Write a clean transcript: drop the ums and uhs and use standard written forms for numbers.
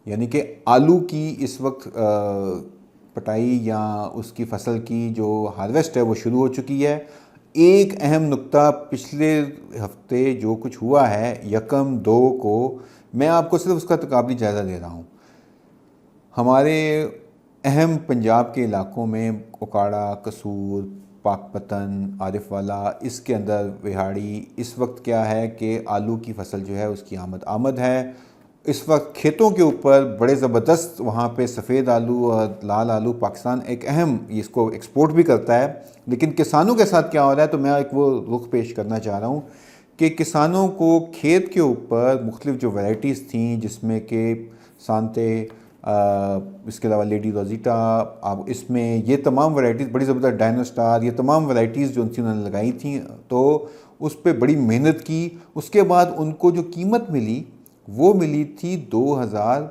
यानी कि आलू की इस वक्त पटाई या उसकी फसल की जो हार्वेस्ट है वो शुरू हो चुकी है। एक अहम नुक्ता पिछले हफ्ते जो कुछ हुआ है यकम दो को, मैं आपको सिर्फ उसका तकाबली जायज़ा दे रहा हूँ। हमारे अहम पंजाब के इलाकों में ओकाड़ा, कसूर, पाकपतन, आरिफ वाला, इसके अंदर विहाड़ी, इस वक्त क्या है कि आलू की फसल जो है उसकी आमद आमद है। इस वक्त खेतों के ऊपर बड़े ज़बरदस्त वहाँ पे सफ़ेद आलू और लाल आलू, पाकिस्तान एक अहम इसको एक्सपोर्ट भी करता है। लेकिन किसानों के साथ क्या हो रहा है, तो मैं एक वो रुख पेश करना चाह रहा हूँ कि किसानों को खेत के ऊपर मुख्तलिफ जो वैराइटीज़ थी, जिसमें कि सांते, इसके अलावा लेडी रोज़िटा, अब इसमें ये तमाम वैराइटीज़ बड़ी ज़बरदस्त, डायनास्टार, ये तमाम वैराइटीज़ जो थी उन्होंने लगाई थी, तो उस पर बड़ी मेहनत की। उसके बाद उनको जो कीमत मिली वो मिली थी 2000